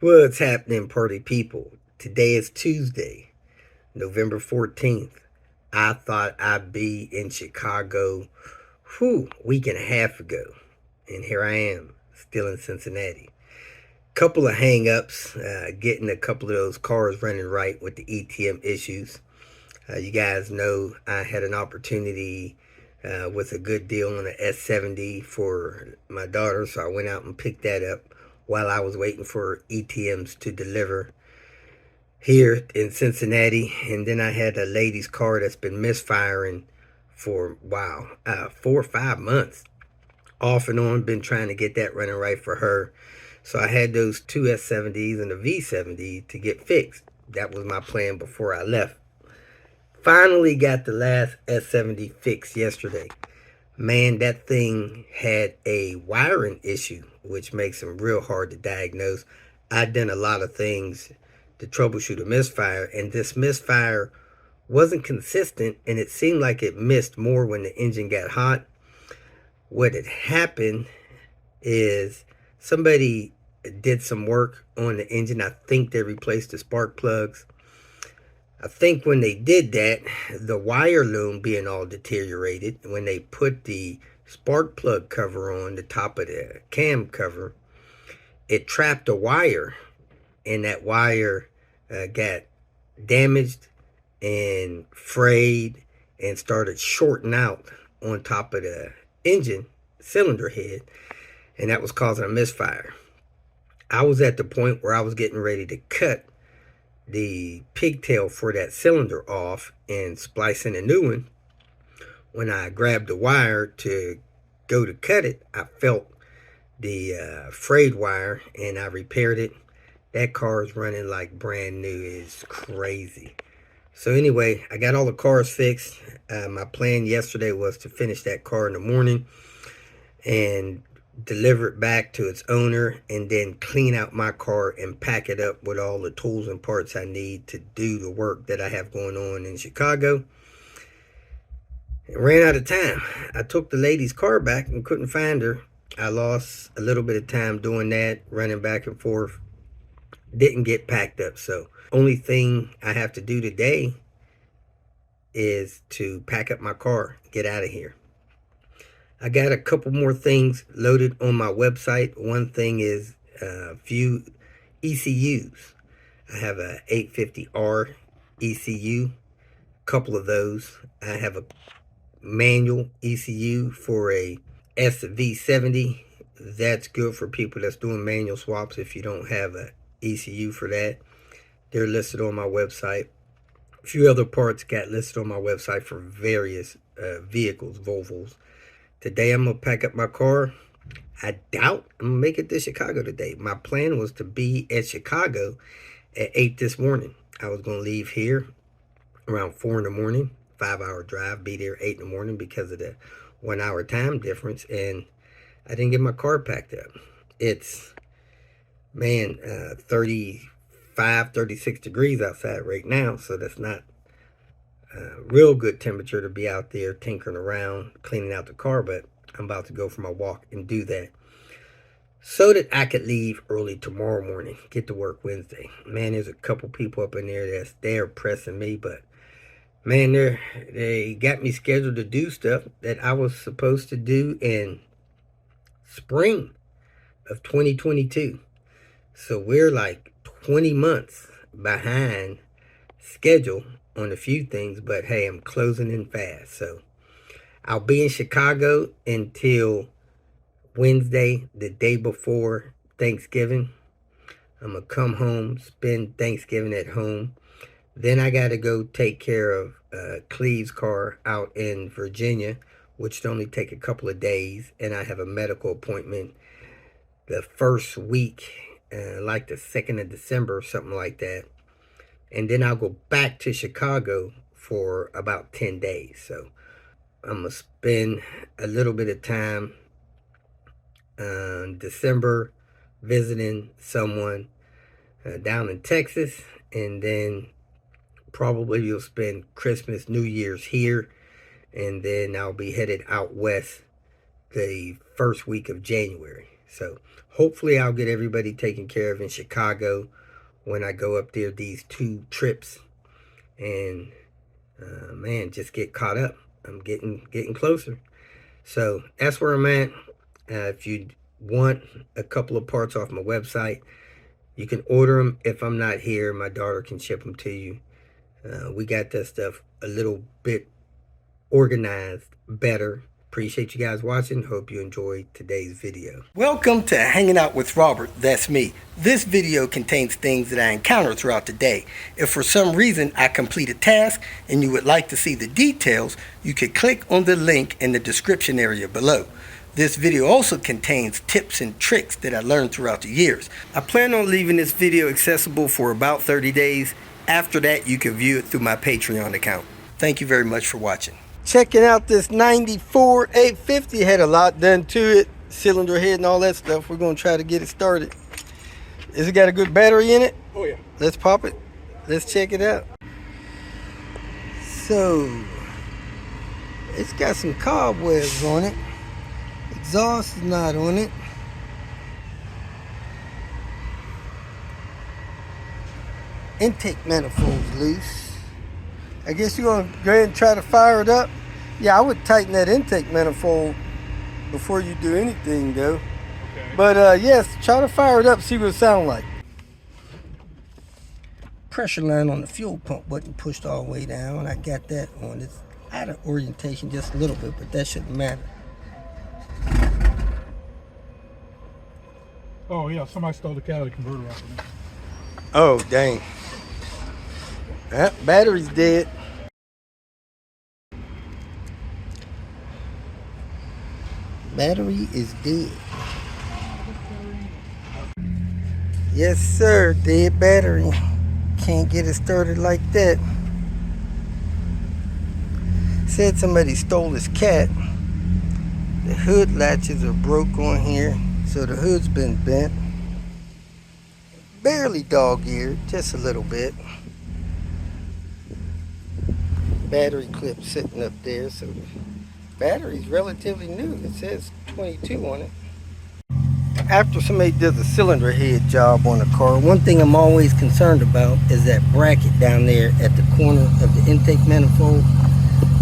What's happening, party people? Today is Tuesday, November 14th. I thought I'd be in Chicago, week and a half ago. And here I am, still in Cincinnati. Couple of hang-ups, getting a couple of those cars running right with the ETM issues. You guys know I had an opportunity with a good deal on an S70 for my daughter, so I went out and picked that up while I was waiting for ETMs to deliver here in Cincinnati. And then I had a lady's car that's been misfiring for, wow, 4 or 5 months. Off and on, been trying to get that running right for her. So I had those two S70s and a V70 to get fixed. That was my plan before I left. Finally got the last S70 fixed yesterday. Man, that thing had a wiring issue, which makes them real hard to diagnose. I'd done a lot of things to troubleshoot a misfire, and this misfire wasn't consistent, and it seemed like it missed more when the engine got hot. What had happened is somebody did some work on the engine. I think they replaced the spark plugs. I think when they did that, the wire loom being all deteriorated, when they put the spark plug cover on the top of the cam cover, it trapped a wire, and that wire got damaged and frayed and started shorting out on top of the engine cylinder head, and that was causing a misfire. I was at the point where I was getting ready to cut the pigtail for that cylinder off and splice in a new one. When I grabbed the wire to go to cut it, I felt the frayed wire, and I repaired it. That car is running like brand new. It's crazy. So anyway, I got all the cars fixed. My plan yesterday was to finish that car in the morning and deliver it back to its owner, and then clean out my car and pack it up with all the tools and parts I need to do the work that I have going on in Chicago. It ran out of time. I took the lady's car back and couldn't find her. I lost a little bit of time doing that, running back and forth. Didn't get packed up. So only thing I have to do today is to pack up my car, get out of here. I got a couple more things loaded on my website. One thing is a few ECUs. I have a 850R ECU, a couple of those. I have a manual ECU for a SV70. That's good for people that's doing manual swaps if you don't have a ECU for that. They're listed on my website. A few other parts got listed on my website for various vehicles, Volvos. Today I'm going to pack up my car. I doubt I'm going to make it to Chicago today. My plan was to be at Chicago at 8 this morning. I was going to leave here around 4 in the morning, 5-hour drive, be there 8 in the morning because of the 1-hour time difference, and I didn't get my car packed up. It's, 35, 36 degrees outside right now, so that's not real good temperature to be out there tinkering around, cleaning out the car, but I'm about to go for my walk and do that so that I could leave early tomorrow morning, get to work Wednesday. Man, there's a couple people up in there they're pressing me, but man, they got me scheduled to do stuff that I was supposed to do in spring of 2022. So we're like 20 months behind schedule on a few things, but hey, I'm closing in fast. So I'll be in Chicago until Wednesday, the day before Thanksgiving. I'm going to come home, spend Thanksgiving at home. Then I got to go take care of Cleve's car out in Virginia, which will only take a couple of days. And I have a medical appointment the first week, like the 2nd of December or something like that. And then I'll go back to Chicago for about 10 days. So I'm going to spend a little bit of time December visiting someone down in Texas. And then probably you'll spend Christmas, New Year's here. And then I'll be headed out west the first week of January. So hopefully I'll get everybody taken care of in Chicago when I go up there these 2 trips. And man, just get caught up. I'm getting closer. So that's where I'm at. If you want a couple of parts off my website, you can order them. If I'm not here, my daughter can ship them to you. We got that stuff a little bit organized better. Appreciate you guys watching. Hope you enjoyed today's video. Welcome to Hanging Out with Robert. That's me. This video contains things that I encounter throughout the day. If for some reason I complete a task and you would like to see the details, you could click on the link in the description area below. This video also contains tips and tricks that I learned throughout the years. I plan on leaving this video accessible for about 30 days. After that, you can view it through my Patreon account. Thank you very much for watching. Checking out this 94 850. Had a lot done to it. Cylinder head and all that stuff. We're going to try to get it started. Has it got a good battery in it? Oh yeah. Let's pop it. Let's check it out. So, it's got some cobwebs on it. Exhaust is not on it. Intake manifold's loose. I guess you're going to go ahead and try to fire it up. Yeah, I would tighten that intake manifold before you do anything though. Okay. But yes, try to fire it up, see what it sounds like. Pressure line on the fuel pump wasn't pushed all the way down. I got that on. It's out of orientation just a little bit, but that shouldn't matter. Oh yeah, somebody stole the catalytic converter off of me. Oh, dang. That battery's dead. Battery is dead. Yes, sir. Dead battery. Can't get it started like that. Said somebody stole his cat. The hood latches are broke on here, so the hood's been bent. Barely dog-eared, just a little bit. Battery clip sitting up there, so the battery's relatively new. It says 22 on it. After somebody does a cylinder head job on a car, one thing I'm always concerned about is that bracket down there at the corner of the intake manifold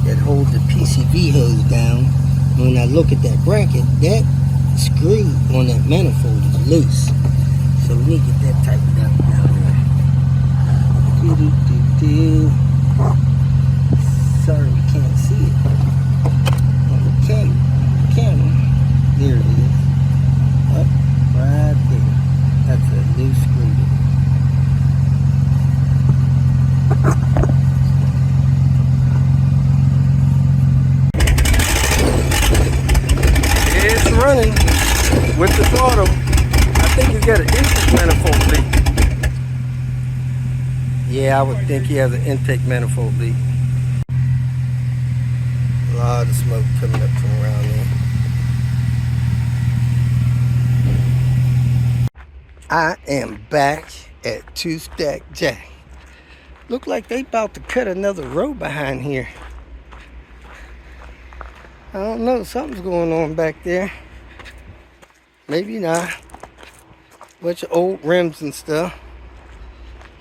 that holds the PCV hose down. When I look at that bracket, that screw on that manifold is loose. So we need to get that tightened up down there. Sorry, we can't see it on the camera. There it is. Up right there. That's a loose screw. It's running with the throttle. I think he's got an intake manifold leak. Yeah, I would think he has an intake manifold leak. A lot of smoke coming up from around there. I am back at 2 Stack Jack. Look like they about to cut another row behind here. I don't know, something's going on back there. Maybe not. Bunch of old rims and stuff.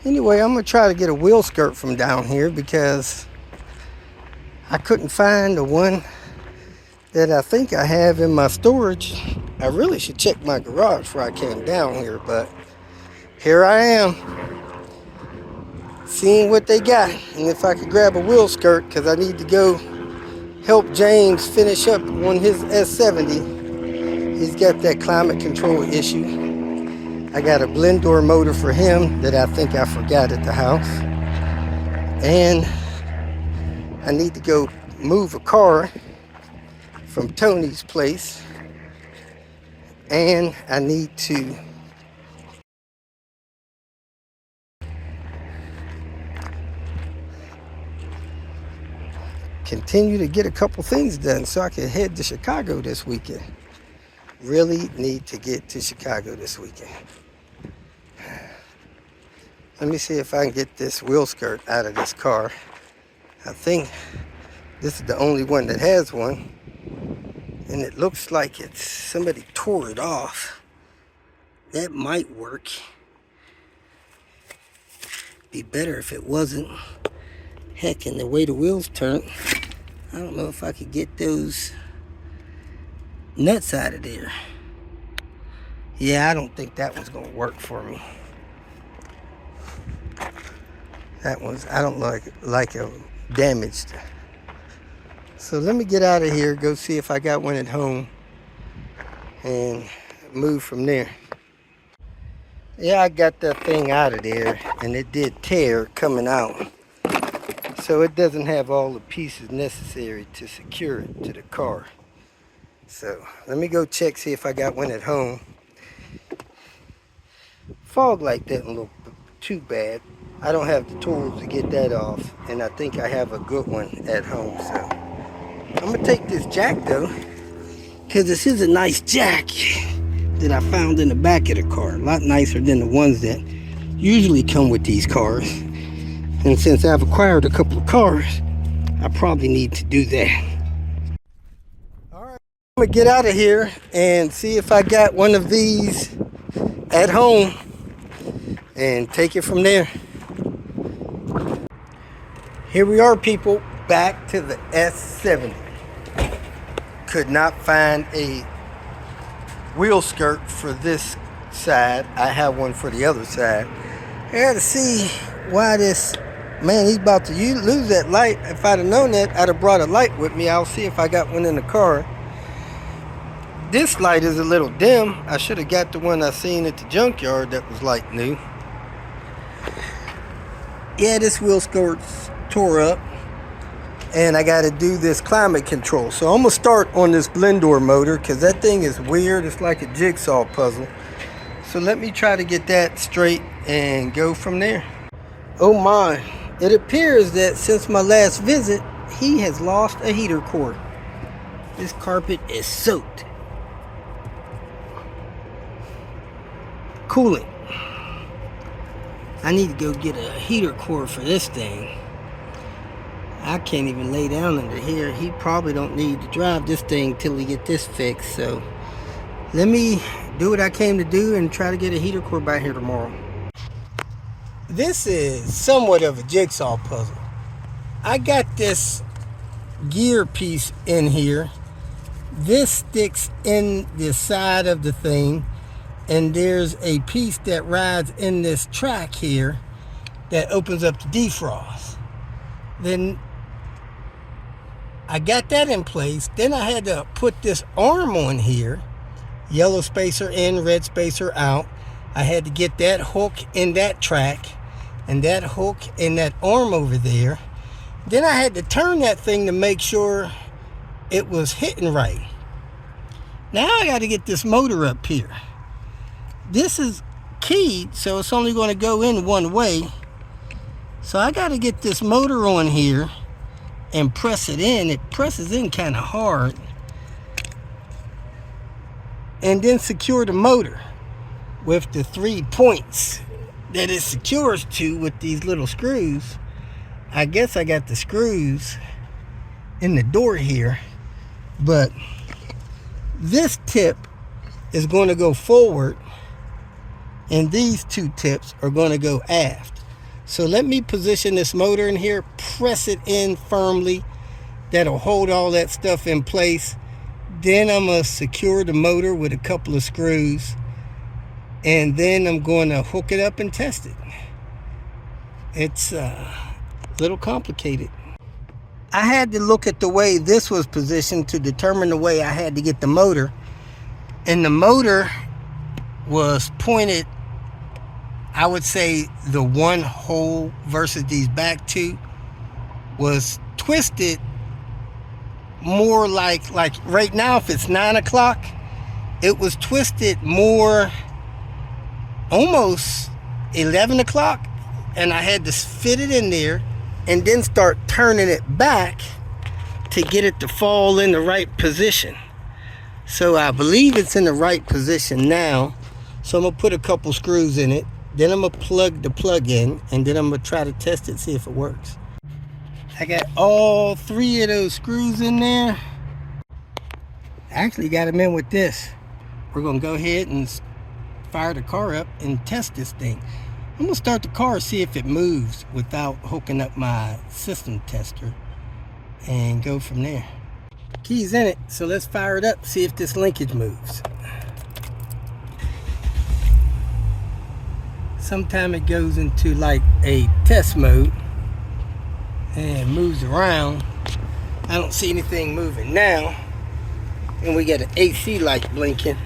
Anyway, I'm gonna try to get a wheel skirt from down here because I couldn't find the one that I think I have in my storage. I really should check my garage before I came down here, but here I am, seeing what they got and if I could grab a wheel skirt, because I need to go help James finish up on his S70. He's got that climate control issue. I got a blend door motor for him that I think I forgot at the house, and I need to go move a car from Tony's place, and I need to continue to get a couple things done so I can head to Chicago this weekend. Really need to get to Chicago this weekend. Let me see if I can get this wheel skirt out of this car. I think this is the only one that has one. and it looks like it's somebody tore it off. That might work. Be better if it wasn't. Heck, and the way the wheels turn, I don't know if I could get those nuts out of there. Yeah, I don't think that one's gonna work for me. That one's, I don't like it damaged. So let me get out of here, go see if I got one at home, and move from there. Yeah, I got that thing out of there, and it did tear coming out. So it doesn't have all the pieces necessary to secure it to the car. So let me go check, see if I got one at home. Fog light doesn't look too bad. I don't have the tools to get that off, and I think I have a good one at home. So I'm gonna take this jack though, because this is a nice jack that I found in the back of the car. A lot nicer than the ones that usually come with these cars. And since I've acquired a couple of cars, I probably need to do that. All right, I'm gonna get out of here and see if I got one of these at home and take it from there. Here we are, people, back to the S70. Could not find a wheel skirt for this side. I have one for the other side. I gotta see why this, man, he's about to lose that light. If I'd have known that, I'd have brought a light with me. I'll see if I got one in the car. This light is a little dim. I should have got the one I seen at the junkyard that was like new. Yeah, this wheel skirt's tore up, and I got to do this climate control. So I'm gonna start on this blend door motor, because that thing is weird. It's like a jigsaw puzzle. So let me try to get that straight and go from there. Oh my, it appears that since my last visit, he has lost a heater cord. This carpet is soaked. Cooling. I need to go get a heater cord for this thing. I can't even lay down under here. He probably don't need to drive this thing till he get this fixed. So let me do what I came to do and try to get a heater cord by here tomorrow. This is somewhat of a jigsaw puzzle. I got this gear piece in here. This sticks in the side of the thing, and there's a piece that rides in this track here that opens up the defrost. Then I got that in place. Then I had to put this arm on here, yellow spacer in, red spacer out. I had to get that hook in that track and that hook in that arm over there. Then I had to turn that thing to make sure it was hitting right. Now I got to get this motor up here. This is keyed, so it's only going to go in one way. So I got to get this motor on here and press it in. It presses in kind of hard. And then secure the motor with the 3 points that it secures to with these little screws. I guess I got the screws in the door here, but this tip is going to go forward and these two tips are going to go aft. So let me position this motor in here, press it in firmly. That'll hold all that stuff in place. Then I'm going to secure the motor with a couple of screws, and then I'm going to hook it up and test it. It's a little complicated. I had to look at the way this was positioned to determine the way I had to get the motor. And the motor was pointed, I would say the one hole versus these back two was twisted more like right now, if it's 9 o'clock, it was twisted more almost 11 o'clock. And I had to fit it in there and then start turning it back to get it to fall in the right position. So I believe it's in the right position now. So I'm gonna put a couple screws in it. Then I'm gonna plug the plug in, and then I'm gonna try to test it, see if it works. I got all 3 of those screws in there. Actually got him in with this. We're gonna go ahead and fire the car up and test this thing. I'm gonna start the car, see if it moves without hooking up my system tester, and go from there. Key's in it, so let's fire it up, see if this linkage moves. Sometimes it goes into like a test mode and moves around. I don't see anything moving now, and we got an AC light blinking.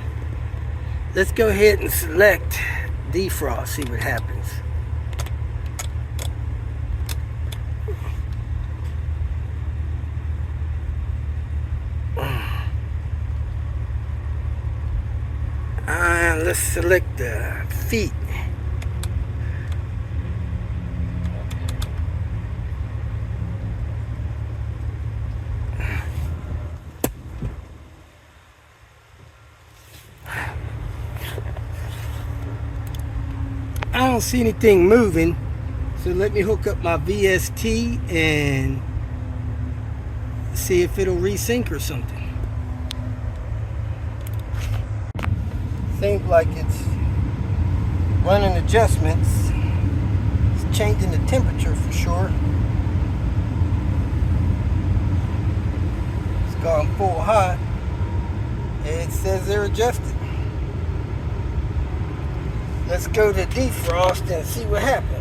Let's go ahead and select defrost, see what happens. Let's select the feet. I don't see anything moving, so let me hook up my VST and see if it'll resync or something. Seems like it's running adjustments. It's changing the temperature for sure. It's gone full hot. It says they're adjusted. Let's go to defrost and see what happens.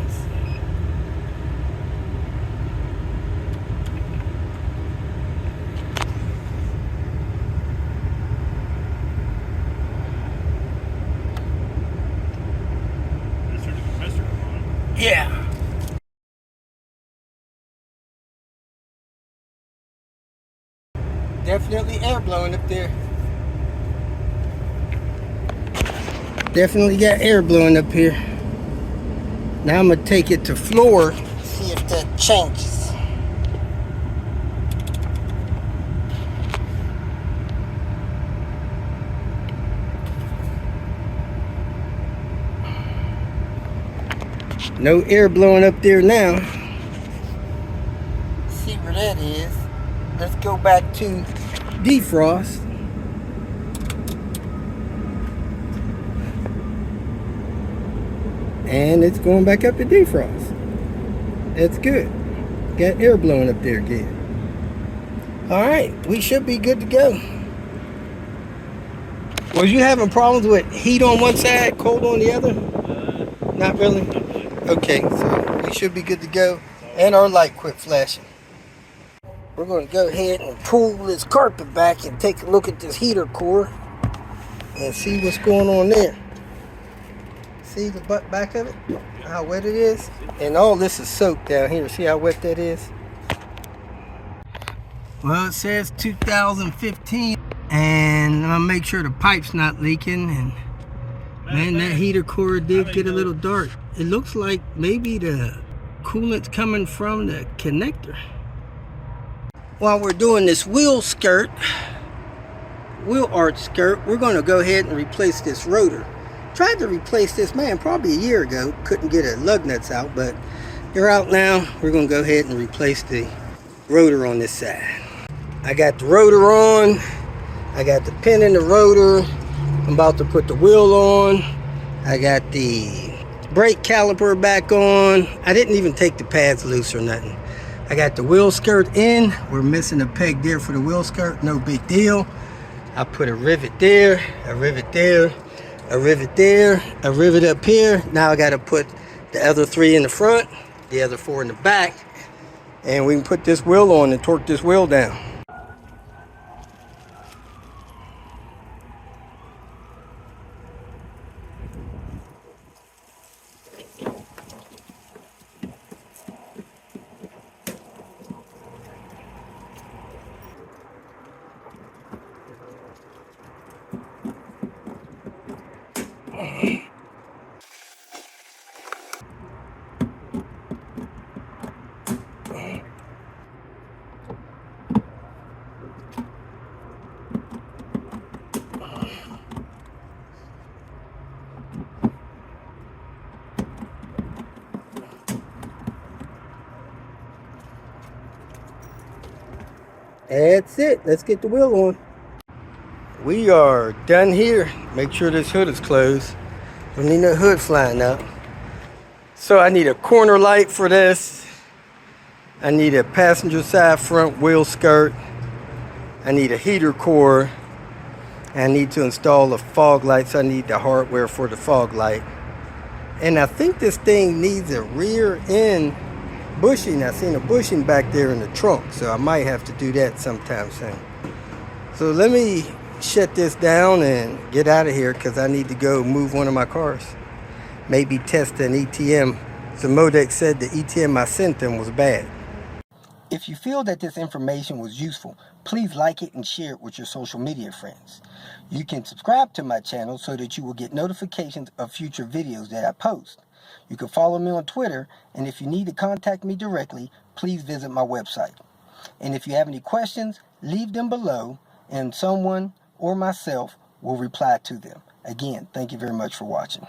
Yeah. Definitely air blowing up there. Definitely got air blowing up here. Now I'm gonna take it to floor, see if that changes. No air blowing up there now. See where that is. Let's go back to defrost. And it's going back up to defrost. That's good. Got air blowing up there again. Alright, we should be good to go. Was you having problems with heat on one side, cold on the other? Not really? Okay, so we should be good to go. And our light quit flashing. We're going to go ahead and pull this carpet back and take a look at this heater core and see what's going on there. See the back of it? How wet it is? And all this is soaked down here. See how wet that is? Well, it says 2015. And I'm going to make sure the pipe's not leaking. And man, that heater core did get a little dark. It looks like maybe the coolant's coming from the connector. While we're doing this wheel arch skirt, we're going to go ahead and replace this rotor. Tried to replace this, man, probably a year ago. Couldn't get the lug nuts out, but they're out now. We're going to go ahead and replace the rotor on this side. I got the rotor on. I got the pin in the rotor. I'm about to put the wheel on. I got the brake caliper back on. I didn't even take the pads loose or nothing. I got the wheel skirt in. We're missing a peg there for the wheel skirt. No big deal. I put a rivet there, a rivet there, a rivet there, a rivet up here. Now I got to put the other 3 in the front, the other 4 in the back, and we can put this wheel on and torque this wheel down. That's it. Let's get the wheel on. we are done here. Make sure this hood is closed. Don't need no hood flying up. So I need a corner light for this. I need a passenger side front wheel skirt. I need a heater core. I need to install the fog lights. I need the hardware for the fog light. And I think this thing needs a rear end bushing. I seen a bushing back there in the trunk, so I might have to do that sometime soon. So let me shut this down and get out of here because I need to go move one of my cars. Maybe test an ETM. So Modex said the ETM I sent them was bad. If you feel that this information was useful, please like it and share it with your social media friends. You can subscribe to my channel so that you will get notifications of future videos that I post. You can follow me on Twitter, and if you need to contact me directly, please visit my website. And if you have any questions, leave them below, and someone or myself will reply to them. Again, thank you very much for watching.